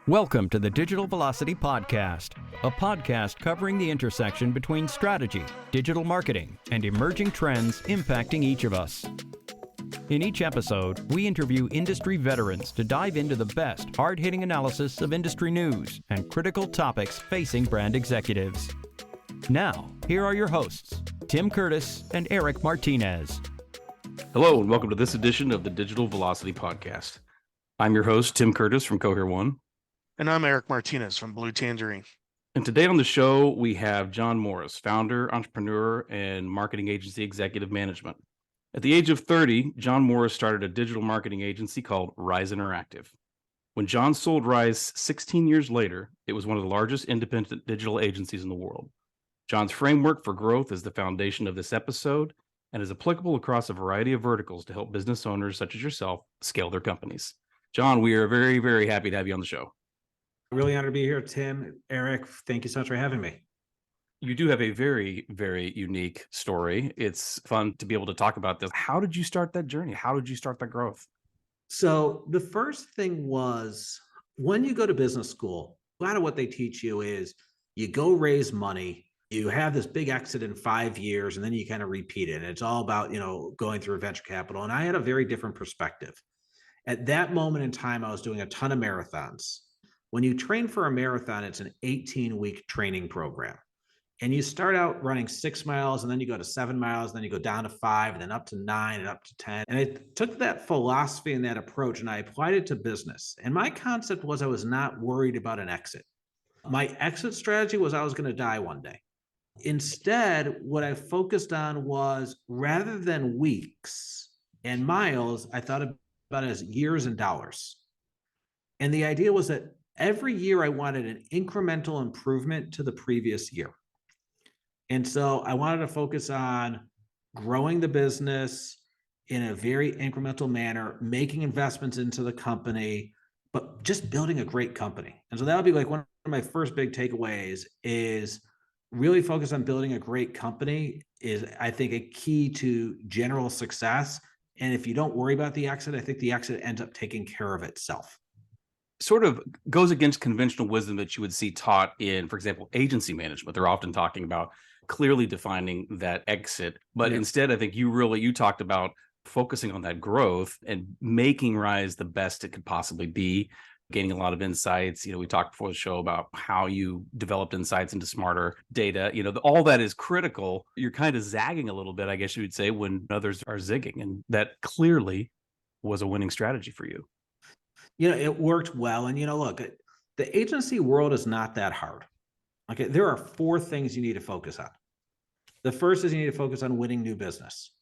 Welcome to the Digital Velocity Podcast, a podcast covering the intersection between strategy, digital marketing, and emerging trends impacting each of us. In each episode, we interview industry veterans to dive into the best hard-hitting analysis of industry news and critical topics facing brand executives. Now, here are your hosts, Tim Curtis and Erik Martinez. Hello, and welcome to this edition of the Digital Velocity Podcast. I'm your host, Tim Curtis from Cohere One. And I'm Erik Martinez from Blue Tangerine. And today on the show, we have John Morris, founder, entrepreneur, and marketing agency executive management. At the age of 30, John Morris started a digital marketing agency called Rise Interactive. When John sold Rise 16 years later, it was one of the largest independent digital agencies in the world. John's framework for growth is the foundation of this episode and is applicable across a variety of verticals to help business owners such as yourself scale their companies. John, we are very, very happy to have you on the show. Really honored to be here, Tim. Erik, thank you so much for having me. You do have a very, very unique story. It's fun to be able to talk about this. How did you start that journey? How did you start that growth? So the first thing was when you go to business school, a lot of what they teach you is you go raise money, you have this big exit in 5 years, and then you kind of repeat it. And it's all about, going through venture capital. And I had a very different perspective. At that moment in time, I was doing a ton of marathons. When you train for a marathon, it's an 18-week training program. And you start out running 6 miles, and then you go to 7 miles, and then you go down to 5, and then up to 9, and up to 10. And I took that philosophy and that approach, and I applied it to business. And my concept was I was not worried about an exit. My exit strategy was I was going to die one day. Instead, what I focused on was rather than weeks and miles, I thought about it as years and dollars. And the idea was that every year I wanted an incremental improvement to the previous year. And so I wanted to focus on growing the business in a very incremental manner, making investments into the company, but just building a great company. And so that would be like one of my first big takeaways is really focus on building a great company is, I think, a key to general success. And if you don't worry about the exit, I think the exit ends up taking care of itself. Sort of goes against conventional wisdom that you would see taught in, for example, agency management. They're often talking about clearly defining that exit. But instead, I think you talked about focusing on that growth and making Rise the best it could possibly be, gaining a lot of insights. We talked before the show about how you developed insights into smarter data. All that is critical. You're kind of zagging a little bit, I guess you would say, when others are zigging. And that clearly was a winning strategy for you. It worked well. And, look, the agency world is not that hard. Okay. There are 4 things you need to focus on. The first is you need to focus on winning new business.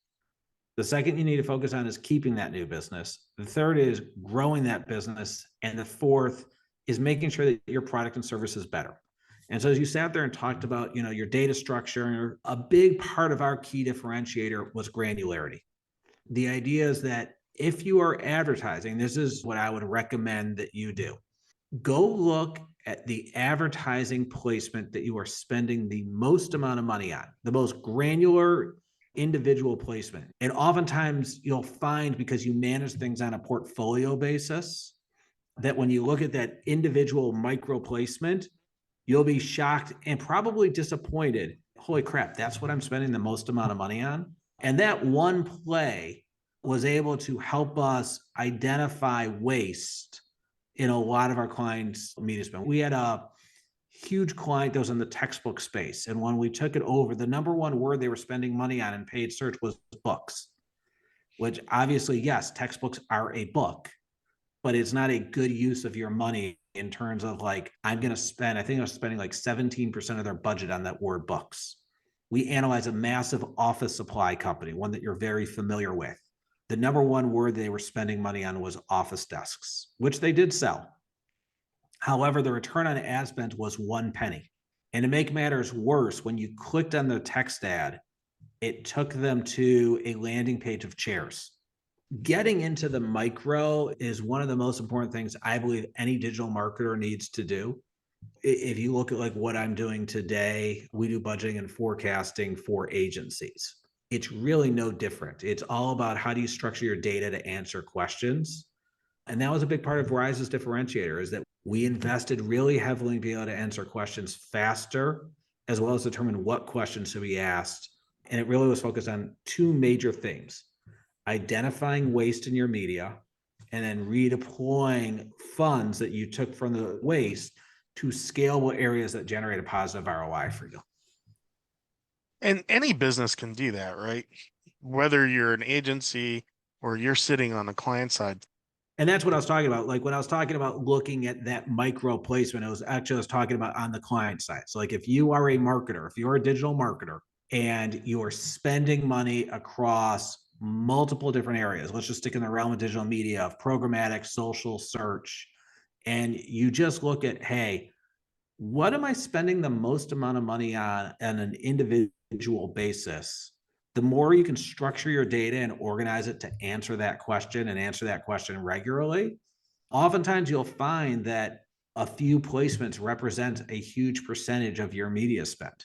The second you need to focus on is keeping that new business. The third is growing that business. And the fourth is making sure that your product and service is better. And so as you sat there and talked about, your data structure, a big part of our key differentiator was granularity. The idea is that if you are advertising, this is what I would recommend that you do. Go look at the advertising placement that you are spending the most amount of money on, the most granular individual placement. And oftentimes you'll find, because you manage things on a portfolio basis, that when you look at that individual micro placement, you'll be shocked and probably disappointed. Holy crap, that's what I'm spending the most amount of money on. And that one play was able to help us identify waste in a lot of our clients' media spend. We had a huge client that was in the textbook space. And when we took it over, the number one word they were spending money on in paid search was books, which obviously, yes, textbooks are a book, but it's not a good use of your money in terms of I think I was spending 17% of their budget on that word books. We analyzed a massive office supply company, one that you're very familiar with. The number one word they were spending money on was office desks, which they did sell. However, the return on ad spend was 1 penny. And to make matters worse, when you clicked on the text ad, it took them to a landing page of chairs. Getting into the micro is one of the most important things I believe any digital marketer needs to do. If you look at what I'm doing today, we do budgeting and forecasting for agencies. It's really no different. It's all about how do you structure your data to answer questions. And that was a big part of Rise's differentiator, is that We invested really heavily in being able to answer questions faster, as well as determine what questions should be asked. And it really was focused on two major themes: identifying waste in your media, and then redeploying funds that you took from the waste to scalable areas that generate a positive ROI for you. And any business can do that, right? Whether you're an agency or you're sitting on the client side. And that's what I was talking about. Like when I was talking about looking at that micro placement, I was talking about on the client side. So like if you are a marketer, if you're a digital marketer and you're spending money across multiple different areas, let's just stick in the realm of digital media, of programmatic, social, search, and you just look at, hey, what am I spending the most amount of money on an individual basis? The more you can structure your data and organize it to answer that question and answer that question regularly, oftentimes you'll find that a few placements represent a huge percentage of your media spend.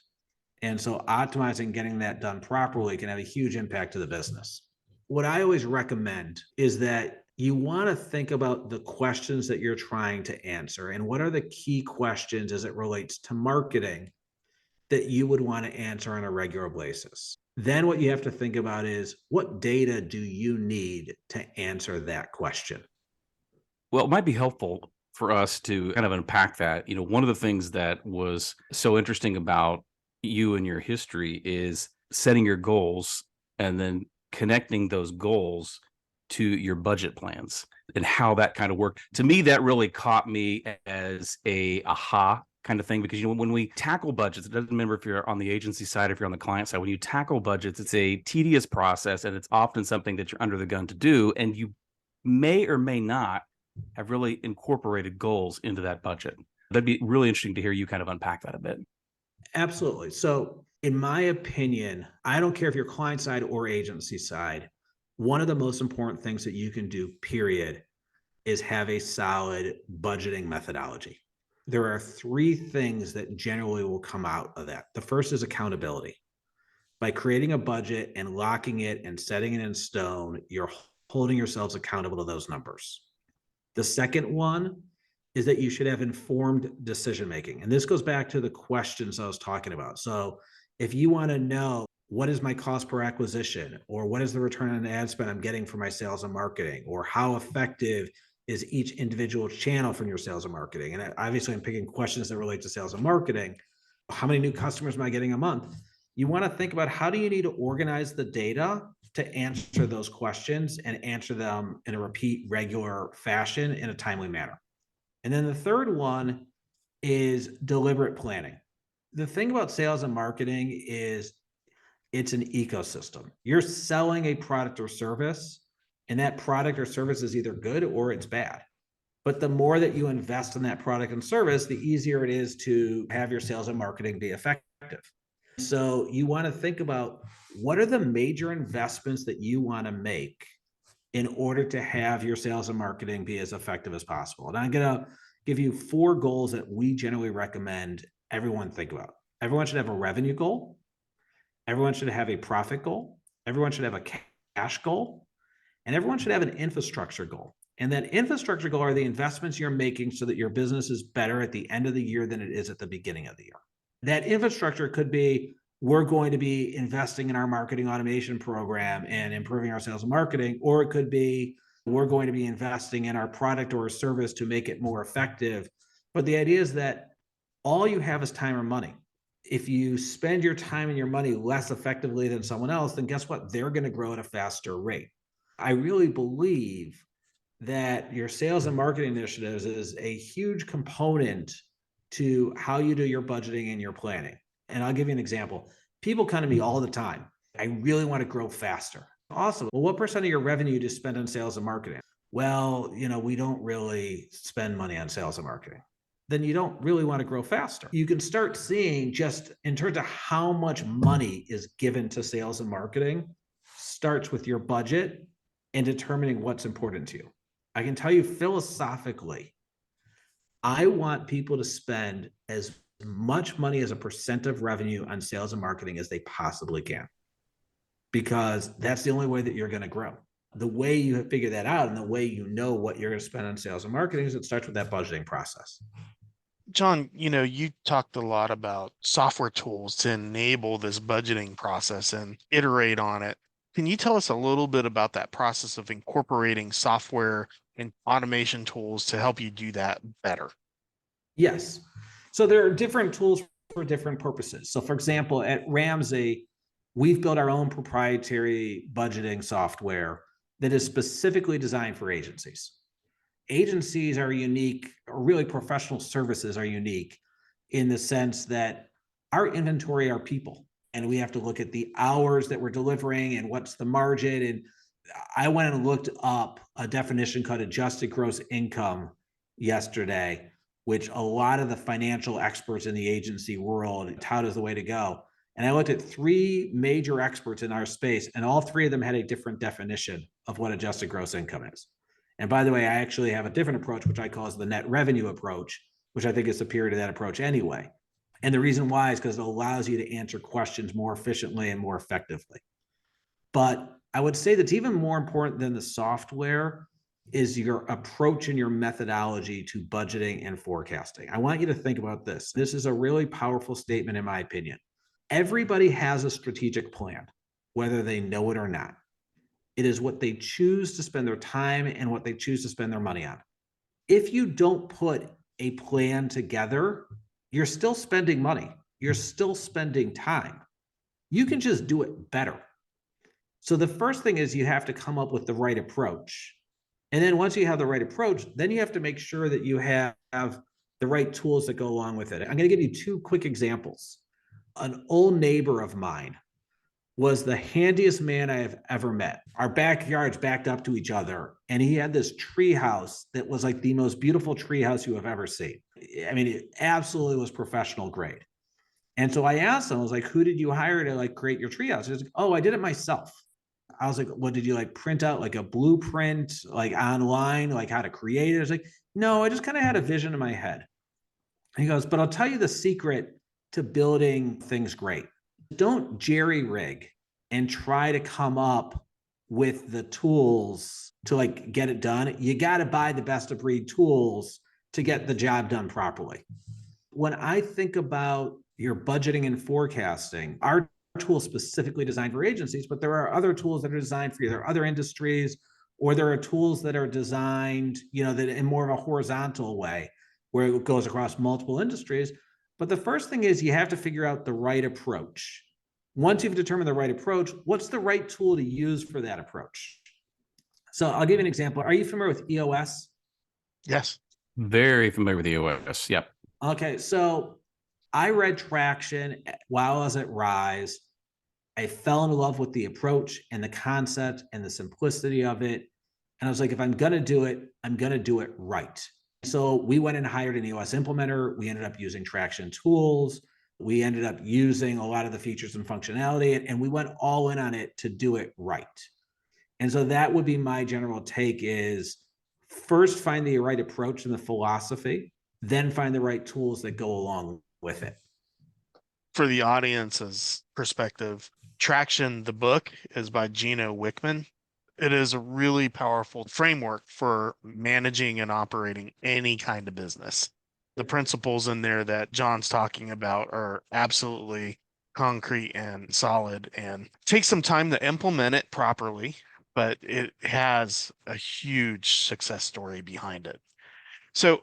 And so optimizing, getting that done properly can have a huge impact to the business. What I always recommend is that you want to think about the questions that you're trying to answer and what are the key questions as it relates to marketing that you would want to answer on a regular basis. Then what you have to think about is what data do you need to answer that question? Well, it might be helpful for us to kind of unpack that. One of the things that was so interesting about you and your history is setting your goals and then connecting those goals to your budget plans and how that kind of worked. To me, that really caught me as a aha kind of thing, because when we tackle budgets, it doesn't matter if you're on the agency side, if you're on the client side, when you tackle budgets, it's a tedious process and it's often something that you're under the gun to do, and you may or may not have really incorporated goals into that budget. That'd be really interesting to hear you kind of unpack that a bit. Absolutely. So in my opinion, I don't care if you're client side or agency side, one of the most important things that you can do, period, is have a solid budgeting methodology. There are three things that generally will come out of that. The first is accountability. By creating a budget and locking it and setting it in stone, you're holding yourselves accountable to those numbers. The second one is that you should have informed decision making. And this goes back to the questions I was talking about. So if you want to know what is my cost per acquisition, or what is the return on ad spend I'm getting for my sales and marketing, or how effective is each individual channel from your sales and marketing? And obviously I'm picking questions that relate to sales and marketing. How many new customers am I getting a month? You want to think about how do you need to organize the data to answer those questions and answer them in a repeat, regular fashion in a timely manner. And then the third one is deliberate planning. The thing about sales and marketing is it's an ecosystem. You're selling a product or service, and that product or service is either good or it's bad. But the more that you invest in that product and service, the easier it is to have your sales and marketing be effective. So you want to think about what are the major investments that you want to make in order to have your sales and marketing be as effective as possible. And I'm going to give you 4 goals that we generally recommend everyone think about. Everyone should have a revenue goal. Everyone should have a profit goal. Everyone should have a cash goal. And everyone should have an infrastructure goal. And that infrastructure goal are the investments you're making so that your business is better at the end of the year than it is at the beginning of the year. That infrastructure could be, we're going to be investing in our marketing automation program and improving our sales and marketing, or it could be, we're going to be investing in our product or service to make it more effective. But the idea is that all you have is time or money. If you spend your time and your money less effectively than someone else, then guess what? They're going to grow at a faster rate. I really believe that your sales and marketing initiatives is a huge component to how you do your budgeting and your planning. And I'll give you an example. People come to me all the time. I really want to grow faster. Awesome. Well, what percent of your revenue do you spend on sales and marketing? Well, we don't really spend money on sales and marketing. Then you don't really want to grow faster. You can start seeing, just in terms of how much money is given to sales and marketing, starts with your budget and determining what's important to you. I can tell you philosophically, I want people to spend as much money as a percent of revenue on sales and marketing as they possibly can, because that's the only way that you're going to grow. The way you figure that out and the way you know what you're going to spend on sales and marketing is it starts with that budgeting process. John, you talked a lot about software tools to enable this budgeting process and iterate on it. Can you tell us a little bit about that process of incorporating software and automation tools to help you do that better? Yes. So there are different tools for different purposes. So for example, at Ramsay, we've built our own proprietary budgeting software that is specifically designed for agencies. Agencies are unique, or really professional services are unique in the sense that our inventory are people, and we have to look at the hours that we're delivering and what's the margin. And I went and looked up a definition called adjusted gross income yesterday, which a lot of the financial experts in the agency world tout as the way to go. And I looked at three major experts in our space, and all three of them had a different definition of what adjusted gross income is. And by the way, I actually have a different approach, which I call the net revenue approach, which I think is superior to that approach anyway. And the reason why is because it allows you to answer questions more efficiently and more effectively. But I would say that's even more important than the software is your approach and your methodology to budgeting and forecasting. I want you to think about this. This is a really powerful statement, in my opinion. Everybody has a strategic plan, whether they know it or not. It is what they choose to spend their time and what they choose to spend their money on. If you don't put a plan together, you're still spending money. You're still spending time. You can just do it better. So the first thing is you have to come up with the right approach. And then once you have the right approach, then you have to make sure that you have the right tools that go along with it. I'm going to give you two quick examples. An old neighbor of mine was the handiest man I have ever met. Our backyards backed up to each other, and he had this tree house that was like the most beautiful tree house you have ever seen. I mean, it absolutely was professional grade. And so I asked him, I was like, who did you hire to like create your tree house? He was like, oh, I did it myself. I was like, what did you like print out like a blueprint, like online, like how to create it? I was like, no, I just kind of had a vision in my head. And he goes, but I'll tell you the secret to building things great. Don't jerry rig and try to come up with the tools to like get it done. You got to buy the best of breed tools to get the job done properly. When I think about your budgeting and forecasting, our tool is specifically designed for agencies, but there are other tools that are designed for either other industries, or there are tools that are designed, that in more of a horizontal way where it goes across multiple industries. But the first thing is you have to figure out the right approach. Once you've determined the right approach, what's the right tool to use for that approach? So I'll give you an example. Are you familiar with EOS? Yes. Very familiar with EOS. Yep. Okay, so I read Traction while I was at Rise. I fell in love with the approach and the concept and the simplicity of it. And I was like, if I'm going to do it, I'm going to do it right. So we went and hired an EOS implementer. We ended up using Traction tools. We ended up using a lot of the features and functionality, and we went all in on it to do it right. And so that would be my general take is first find the right approach and the philosophy, then find the right tools that go along with it. For the audience's perspective, Traction, the book, is by Gino Wickman. It is a really powerful framework for managing and operating any kind of business. The principles in there that John's talking about are absolutely concrete and solid, and take some time to implement it properly, but it has a huge success story behind it. So,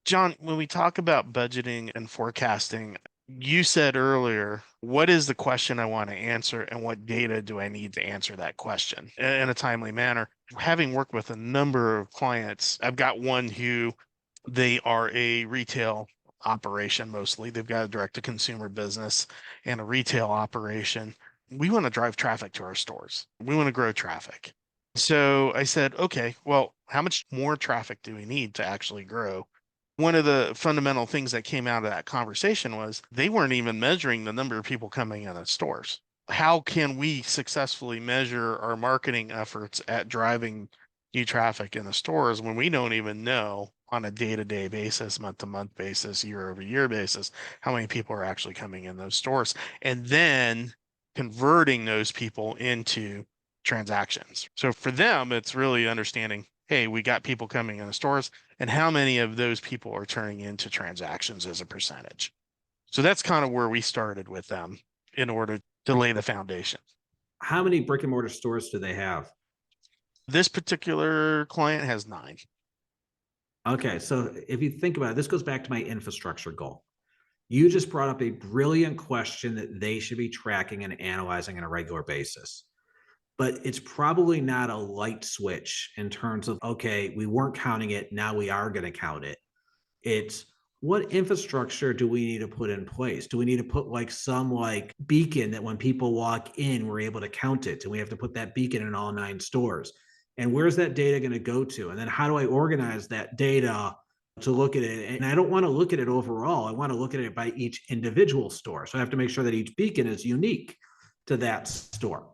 John, when we talk about budgeting and forecasting, you said earlier, what is the question I want to answer and what data do I need to answer that question in a timely manner? Having worked with a number of clients, I've got one who they are a retail operation mostly. They've got a direct to consumer business and a retail operation. We want to drive traffic to our stores. We want to grow traffic. So I said, okay, well, how much more traffic do we need to actually grow? One of the fundamental things that came out of that conversation was they weren't even measuring the number of people coming in the stores. How can we successfully measure our marketing efforts at driving new traffic in the stores when we don't even know on a day-to-day basis, month-to-month basis, year-over-year basis, how many people are actually coming in those stores? And then converting those people into transactions. So for them, it's really understanding, hey, we got people coming in the stores, and how many of those people are turning into transactions as a percentage. So that's kind of where we started with them in order to lay the foundation. How many brick and mortar stores do they have? This particular client has 9. Okay, so if you think about it, this goes back to my infrastructure goal. You just brought up a brilliant question that they should be tracking and analyzing on a regular basis. But it's probably not a light switch in terms of, okay, we weren't counting it, now we are going to count it. It's what infrastructure do we need to put in place? Do we need to put like some like beacon that when people walk in, we're able to count it? And we have to put that beacon in all 9 stores. And where's that data going to go to? And then how do I organize that data to look at it? And I don't want to look at it overall. I want to look at it by each individual store. So I have to make sure that each beacon is unique to that store.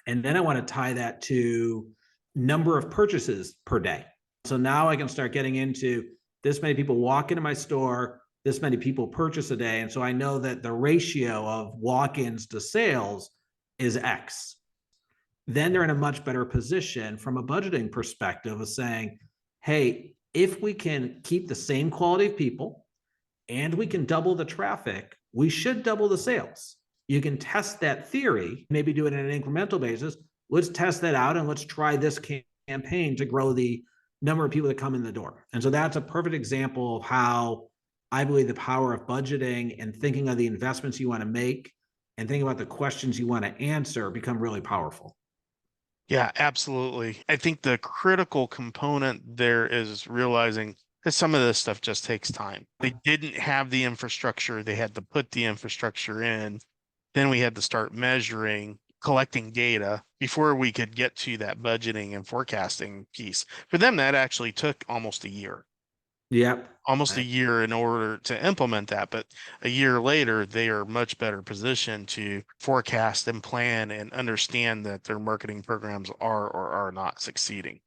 And then I want to tie that to number of purchases per day. So now I can start getting into this many people walk into my store, this many people purchase a day. And so I know that the ratio of walk-ins to sales is X. Then they're in a much better position from a budgeting perspective of saying, hey, if we can keep the same quality of people and we can double the traffic, we should double the sales. You can test that theory, maybe do it on an incremental basis. Let's test that out and let's try this campaign to grow the number of people that come in the door. And so that's a perfect example of how I believe the power of budgeting and thinking of the investments you want to make and thinking about the questions you want to answer become really powerful. Yeah, absolutely. I think the critical component there is realizing that some of this stuff just takes time. They didn't have the infrastructure. They had to put the infrastructure in. Then we had to start measuring, collecting data before we could get to that budgeting and forecasting piece. For them, that actually took almost a year. Yep. Almost a year in order to implement that. But a year later, they are much better positioned to forecast and plan and understand that their marketing programs are or are not succeeding.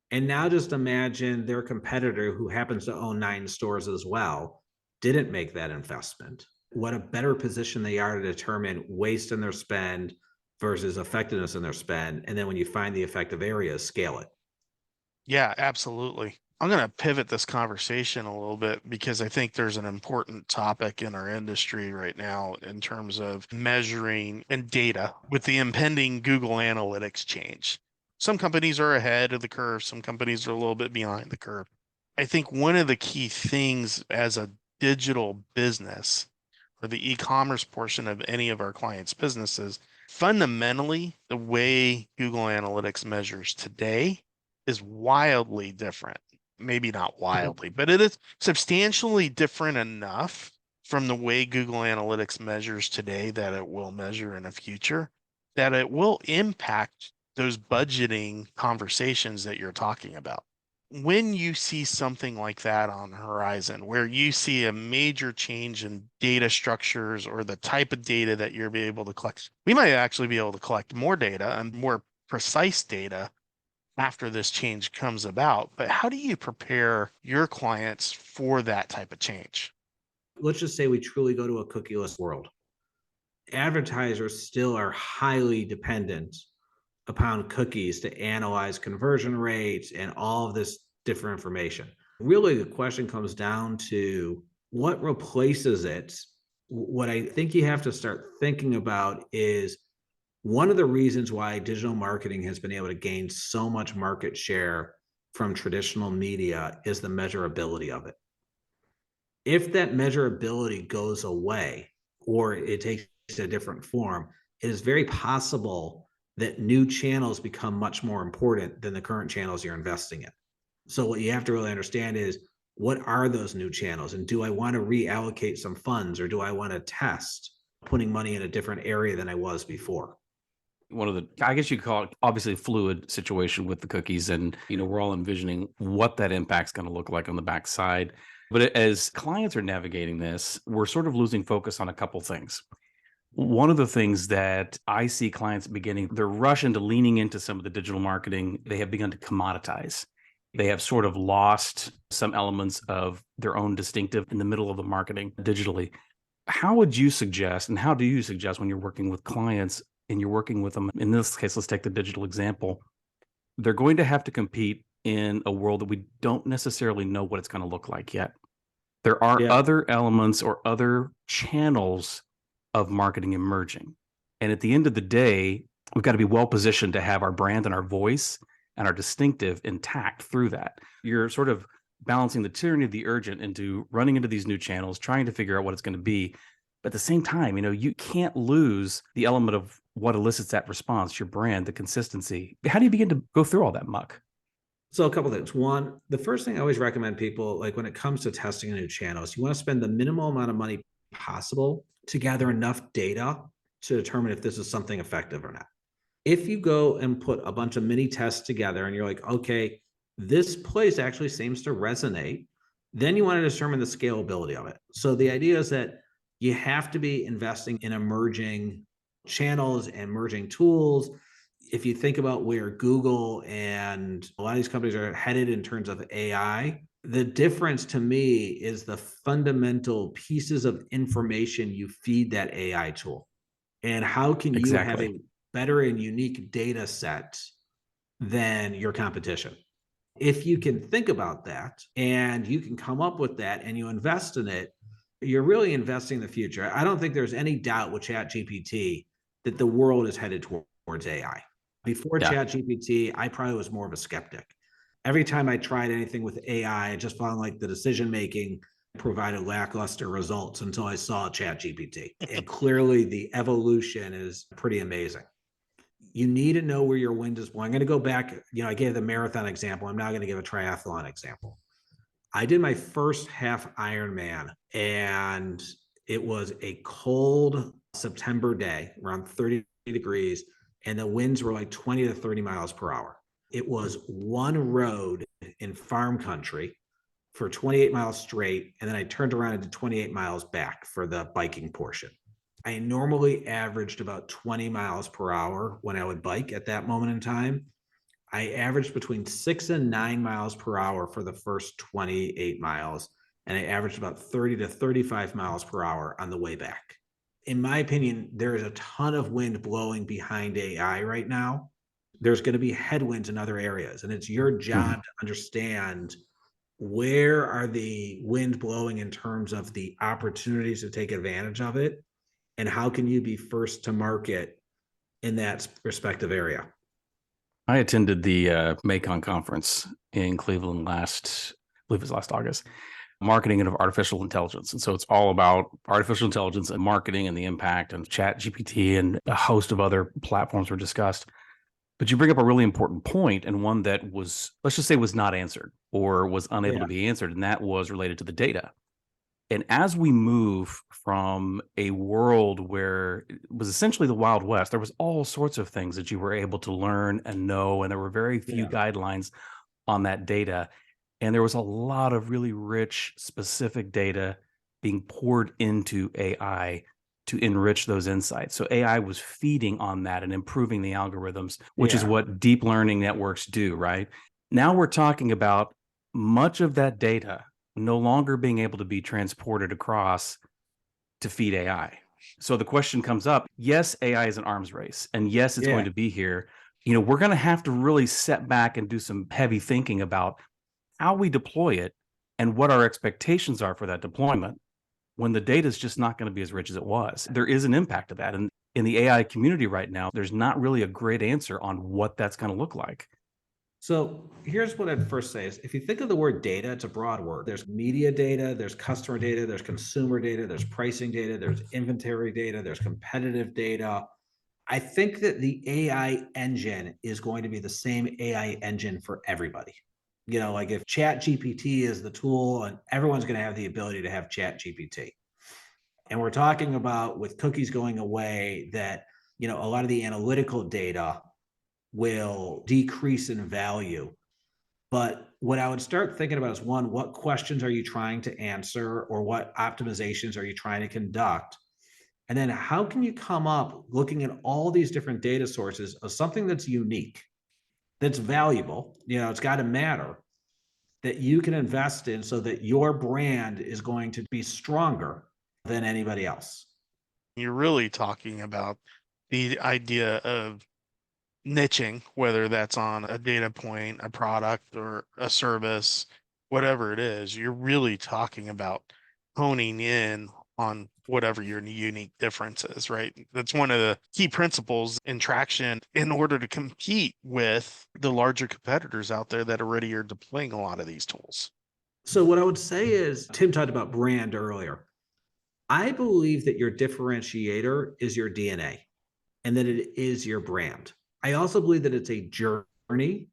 And now just imagine their competitor who happens to own 9 stores as well, didn't make that investment. What a better position they are to determine waste in their spend versus effectiveness in their spend. And then when you find the effective areas, scale it. Yeah, absolutely. I'm going to pivot this conversation a little bit because I think there's an important topic in our industry right now in terms of measuring and data with the impending Google Analytics change. Some companies are ahead of the curve, some companies are a little bit behind the curve. I think one of the key things as a digital business or the e-commerce portion of any of our clients' businesses, fundamentally, the way Google Analytics measures today is wildly different. Maybe not wildly, but it is substantially different enough from the way Google Analytics measures today that it will measure in the future, that it will impact those budgeting conversations that you're talking about. When you see something like that on the horizon, where you see a major change in data structures or the type of data that you're able to collect, we might actually be able to collect more data and more precise data after this change comes about. But how do you prepare your clients for that type of change? Let's just say we truly go to a cookieless world. Advertisers still are highly dependent upon cookies to analyze conversion rates and all of this different information. Really, the question comes down to what replaces it. What I think you have to start thinking about is one of the reasons why digital marketing has been able to gain so much market share from traditional media is the measurability of it. If that measurability goes away or it takes a different form, it is very possible that new channels become much more important than the current channels you're investing in. So what you have to really understand is, what are those new channels? And do I want to reallocate some funds, or do I want to test putting money in a different area than I was before? One of the, I guess you could call it obviously a fluid situation with the cookies, and we're all envisioning what that impact's going to look like on the backside. But as clients are navigating this, we're sort of losing focus on a couple things. One of the things that I see clients beginning, they're rushing to leaning into some of the digital marketing. They have begun to commoditize. They have sort of lost some elements of their own distinctive in the middle of the marketing digitally. How would you suggest, and how do you suggest when you're working with clients and you're working with them, in this case, let's take the digital example, they're going to have to compete in a world that we don't necessarily know what it's going to look like yet. There are other elements or other channels of marketing emerging. And at the end of the day, we've got to be well positioned to have our brand and our voice and our distinctive intact through that. You're sort of balancing the tyranny of the urgent into running into these new channels, trying to figure out what it's going to be. But at the same time, you can't lose the element of what elicits that response, your brand, the consistency. How do you begin to go through all that muck? So a couple of things. One, the first thing I always recommend people, like when it comes to testing a new channel, is you want to spend the minimal amount of money possible to gather enough data to determine if this is something effective or not. If you go and put a bunch of mini tests together and you're like, okay, this place actually seems to resonate, then you want to determine the scalability of it. So the idea is that you have to be investing in emerging channels and emerging tools. If you think about where Google and a lot of these companies are headed in terms of AI, the difference to me is the fundamental pieces of information you feed that AI tool. And how can you have a better and unique data set than your competition? If you can think about that and you can come up with that and you invest in it, you're really investing in the future. I don't think there's any doubt with ChatGPT that the world is headed towards AI. Before ChatGPT, I probably was more of a skeptic. Every time I tried anything with AI, I just found like the decision-making provided lackluster results until I saw ChatGPT. And clearly the evolution is pretty amazing. You need to know where your wind is blowing. I'm going to go back, I gave the marathon example. I'm now going to give a triathlon example. I did my first half Ironman, and it was a cold September day, around 30 degrees, and the winds were like 20 to 30 miles per hour. It was one road in farm country for 28 miles straight, and then I turned around and did 28 miles back for the biking portion. I normally averaged about 20 miles per hour when I would bike at that moment in time. I averaged between 6 and 9 miles per hour for the first 28 miles, and I averaged about 30 to 35 miles per hour on the way back. In my opinion, there is a ton of wind blowing behind AI right now. There's going to be headwinds in other areas, and it's your job to understand where are the wind blowing in terms of the opportunities to take advantage of it, and how can you be first to market in that respective area. I attended the Macon conference in Cleveland I believe it was last August, marketing of artificial intelligence. And so it's all about artificial intelligence and marketing and the impact, and ChatGPT and a host of other platforms were discussed. But you bring up a really important point, and one that was, let's just say, was not answered or was unable to be answered. And that was related to the data. And as we move from a world where it was essentially the Wild West, there was all sorts of things that you were able to learn and know, and there were very few guidelines on that data. And there was a lot of really rich, specific data being poured into AI to enrich those insights. So AI was feeding on that and improving the algorithms, which is what deep learning networks do, right? Now we're talking about much of that data no longer being able to be transported across to feed AI. So the question comes up, yes, AI is an arms race, and yes, it's going to be here. We're going to have to really set back and do some heavy thinking about how we deploy it and what our expectations are for that deployment when the data is just not going to be as rich as it was. There is an impact of that. And in the AI community right now, there's not really a great answer on what that's going to look like. So here's what I'd first say is, if you think of the word data, it's a broad word. There's media data, there's customer data, there's consumer data, there's pricing data, there's inventory data, there's competitive data. I think that the AI engine is going to be the same AI engine for everybody. Like if ChatGPT is the tool, and everyone's going to have the ability to have ChatGPT. And we're talking about, with cookies going away, that, a lot of the analytical data will decrease in value. But what I would start thinking about is, one, what questions are you trying to answer, or what optimizations are you trying to conduct? And then how can you come up looking at all these different data sources of something that's unique, that's valuable, it's got to matter, that you can invest in so that your brand is going to be stronger than anybody else. You're really talking about the idea of niching, whether that's on a data point, a product, or a service, whatever it is, you're really talking about honing in on whatever your unique difference is, right? That's one of the key principles in traction in order to compete with the larger competitors out there that already are deploying a lot of these tools. So what I would say is, Tim talked about brand earlier. I believe that your differentiator is your DNA and that it is your brand. I also believe that it's a journey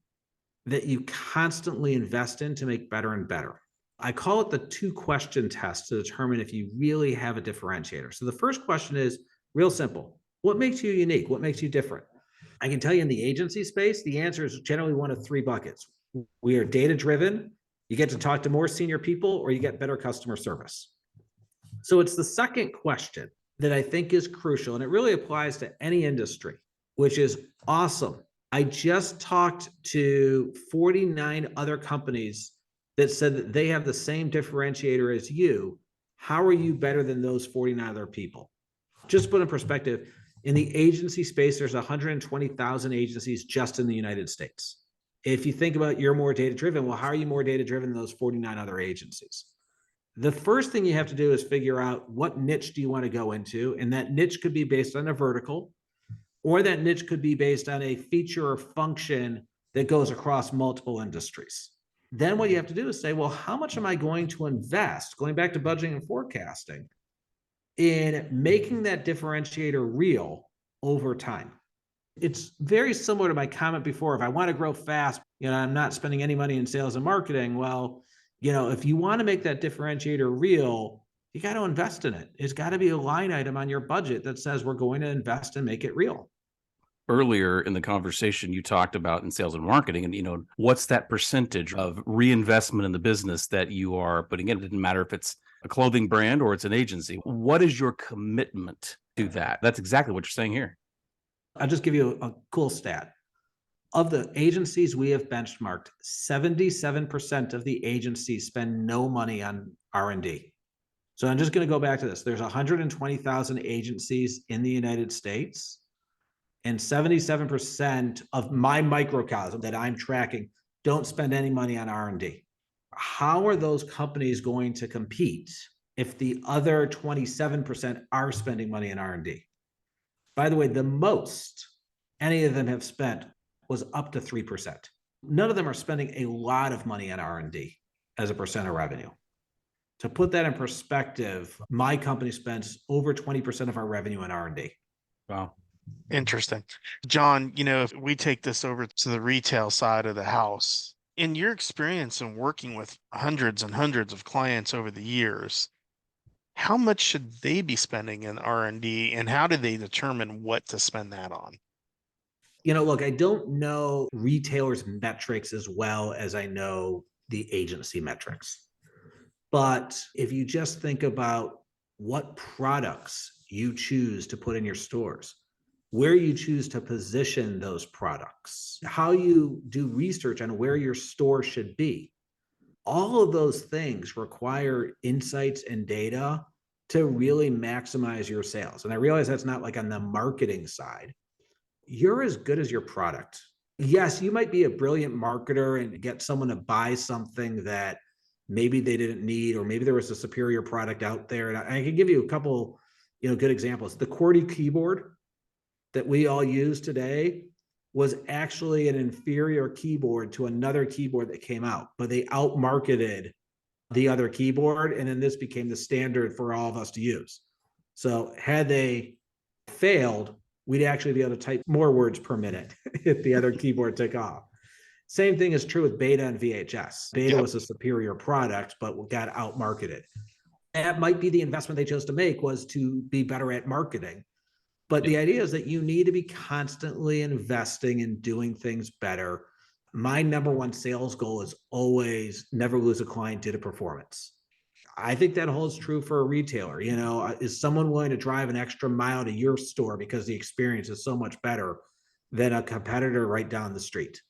that you constantly invest in to make better and better. I call it the 2-question test to determine if you really have a differentiator. So the first question is real simple. What makes you unique? What makes you different? I can tell you in the agency space, the answer is generally one of 3 buckets. We are data driven. You get to talk to more senior people, or you get better customer service. So it's the second question that I think is crucial, and it really applies to any industry, which is awesome. I just talked to 49 other companies that said that they have the same differentiator as you. How are you better than those 49 other people? Just put in perspective, in the agency space, there's 120,000 agencies just in the United States. If you think about you're more data driven, well, how are you more data driven than those 49 other agencies? The first thing you have to do is figure out what niche do you want to go into, and that niche could be based on a vertical, or that niche could be based on a feature or function that goes across multiple industries. Then what you have to do is say, well, how much am I going to invest, going back to budgeting and forecasting, in making that differentiator real over time? It's very similar to my comment before. If I want to grow fast, I'm not spending any money in sales and marketing. Well, if you want to make that differentiator real, you got to invest in it. It's got to be a line item on your budget that says we're going to invest and make it real. Earlier in the conversation, you talked about in sales and marketing, and what's that percentage of reinvestment in the business that you are putting in? It didn't matter if it's a clothing brand or it's an agency. What is your commitment to that? That's exactly what you're saying here. I'll just give you a cool stat. Of the agencies we have benchmarked, 77% of the agencies spend no money on R&D. So I'm just going to go back to this. There's 120,000 agencies in the United States, and 77% of my microcosm that I'm tracking don't spend any money on R&D. How are those companies going to compete if the other 27% are spending money on R&D? By the way, the most any of them have spent was up to 3%. None of them are spending a lot of money on R&D as a percent of revenue. To put that in perspective, my company spends over 20% of our revenue on R&D. Wow. Interesting. John, if we take this over to the retail side of the house, in your experience in working with hundreds and hundreds of clients over the years, how much should they be spending in R&D, and how do they determine what to spend that on? Look, I don't know retailers' metrics as well as I know the agency metrics. But if you just think about what products you choose to put in your stores, where you choose to position those products, how you do research on where your store should be, all of those things require insights and data to really maximize your sales. And I realize that's not like on the marketing side. You're as good as your product. Yes, you might be a brilliant marketer and get someone to buy something that maybe they didn't need, or maybe there was a superior product out there. And I can give you a couple, good examples. The QWERTY keyboard that we all use today was actually an inferior keyboard to another keyboard that came out, but they outmarketed the other keyboard, and then this became the standard for all of us to use. So had they failed, we'd actually be able to type more words per minute if the other keyboard took off. Same thing is true with Beta and VHS. Beta was a superior product, but got outmarketed. That might be the investment they chose to make, was to be better at marketing. But the idea is that you need to be constantly investing in doing things better. My number one sales goal is always never lose a client due to performance. I think that holds true for a retailer. Is someone willing to drive an extra mile to your store because the experience is so much better than a competitor right down the street?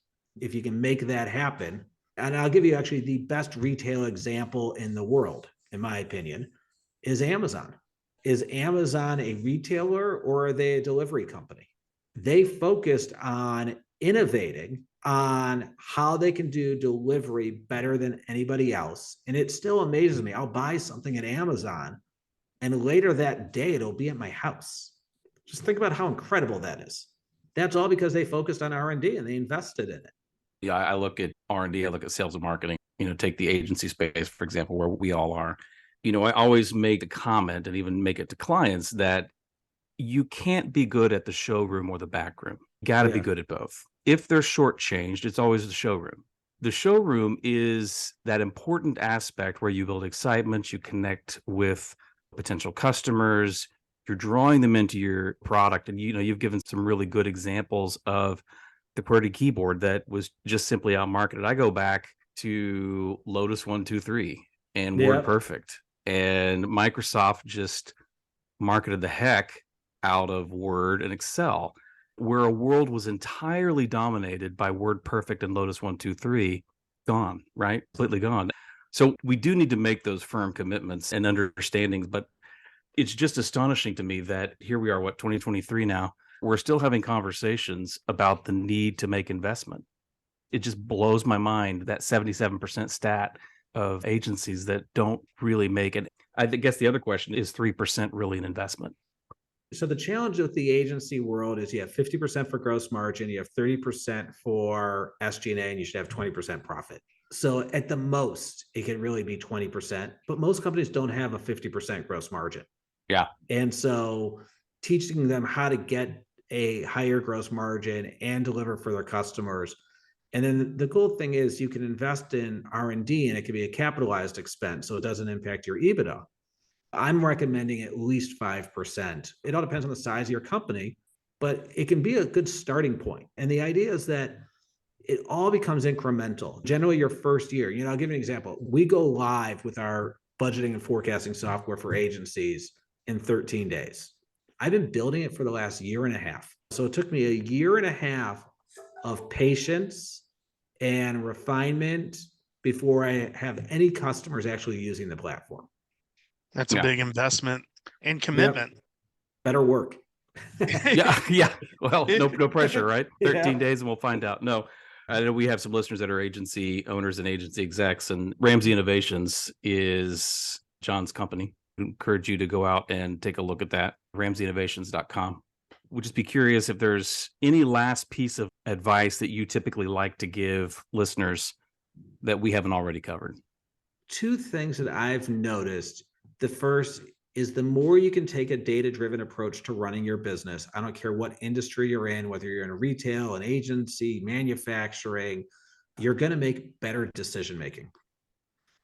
If you can make that happen, and I'll give you actually the best retail example in the world, in my opinion, is Amazon. Is Amazon a retailer or are they a delivery company? They focused on innovating on how they can do delivery better than anybody else. And it still amazes me. I'll buy something at Amazon and later that day it'll be at my house. Just think about how incredible that is. That's all because they focused on R&D and they invested in it. Yeah, I look at R&D, I look at sales and marketing, take the agency space, for example, where we all are. I always make the comment and even make it to clients that you can't be good at the showroom or the back room. You got to be good at both. If they're shortchanged, it's always the showroom. The showroom is that important aspect where you build excitement, you connect with potential customers, you're drawing them into your product. And, you've given some really good examples of the QWERTY keyboard that was just simply outmarketed. I go back to Lotus 123 and WordPerfect, and Microsoft just marketed the heck out of Word and Excel, where a world was entirely dominated by WordPerfect and Lotus 123, gone, right? Completely gone. So we do need to make those firm commitments and understandings, but it's just astonishing to me that here we are, 2023 now, we're still having conversations about the need to make investment. It just blows my mind, that 77% stat of agencies that don't really make it. I guess the other question is 3% really an investment? So the challenge with the agency world is you have 50% for gross margin, you have 30% for SG&A, and you should have 20% profit. So at the most, it can really be 20%, but most companies don't have a 50% gross margin. Yeah. And so teaching them how to get a higher gross margin and deliver for their customers. And then the cool thing is you can invest in R&D and it can be a capitalized expense, so it doesn't impact your EBITDA. I'm recommending at least 5%. It all depends on the size of your company, but it can be a good starting point. And the idea is that it all becomes incremental. Generally, your first year, I'll give you an example. We go live with our budgeting and forecasting software for agencies in 13 days. I've been building it for the last year and a half. So it took me a year and a half of patience and refinement before I have any customers actually using the platform. That's a big investment and commitment. Yep. Better work. Yeah. Well, no pressure, right? 13 days and we'll find out. No, I know we have some listeners that are agency owners and agency execs, and Ramsay Innovations is John's company. I encourage you to go out and take a look at that, ramsayinnovations.com. Would just be curious if there's any last piece of advice that you typically like to give listeners that we haven't already covered. Two things that I've noticed. The first is the more you can take a data-driven approach to running your business, I don't care what industry you're in, whether you're in a retail, an agency, manufacturing, you're going to make better decision-making.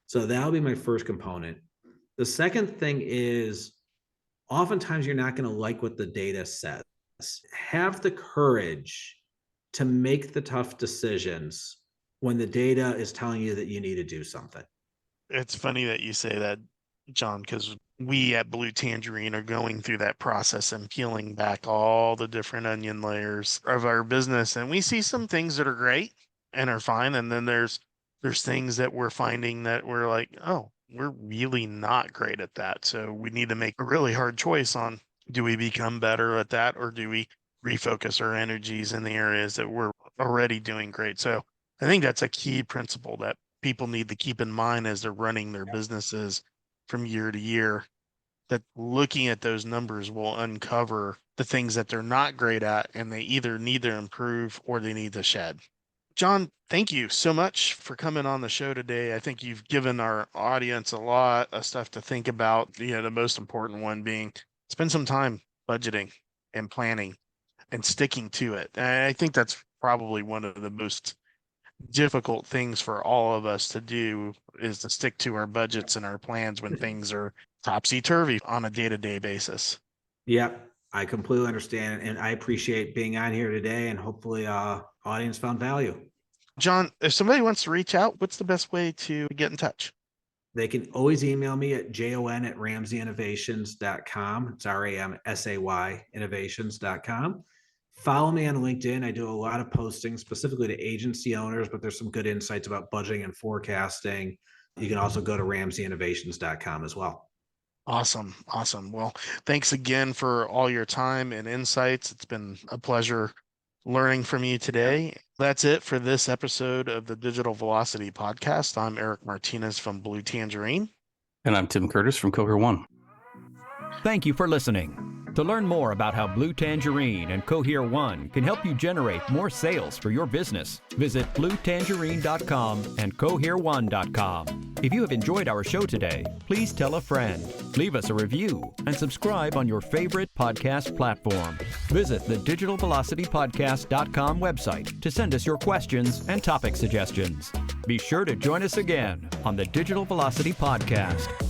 So that'll be my first component. The second thing is oftentimes you're not going to like what the data says. Have the courage to make the tough decisions when the data is telling you that you need to do something. It's funny that you say that, John, because we at Blue Tangerine are going through that process and peeling back all the different onion layers of our business. And we see some things that are great and are fine. And then there's things that we're finding that we're like, oh, we're really not great at that. So we need to make a really hard choice on, do we become better at that, or do we refocus our energies in the areas that we're already doing great? So I think that's a key principle that people need to keep in mind as they're running their businesses from year to year, that looking at those numbers will uncover the things that they're not great at, and they either need to improve or they need to shed. John, thank you so much for coming on the show today. I think you've given our audience a lot of stuff to think about. The most important one being spend some time budgeting and planning and sticking to it. And I think that's probably one of the most difficult things for all of us to do, is to stick to our budgets and our plans when things are topsy-turvy on a day-to-day basis. Yep, I completely understand, and I appreciate being on here today, and hopefully audience found value. John, if somebody wants to reach out, what's the best way to get in touch? They can always email me at jon@ramsayinnovations.com. It's RAMSAY innovations.com. Follow me on LinkedIn. I do a lot of postings specifically to agency owners, but there's some good insights about budgeting and forecasting. You can also go to ramsayinnovations.com as well. Awesome. Awesome. Well, thanks again for all your time and insights. It's been a pleasure learning from you today. That's it for this episode of the Digital Velocity Podcast. I'm Eric Martinez from Blue Tangerine. And I'm Tim Curtis from Cohere One. Thank you for listening. To learn more about how Blue Tangerine and Cohere One can help you generate more sales for your business, visit bluetangerine.com and cohere1.com. If you have enjoyed our show today, please tell a friend, leave us a review, and subscribe on your favorite podcast platform. Visit the digitalvelocitypodcast.com website to send us your questions and topic suggestions. Be sure to join us again on the Digital Velocity Podcast.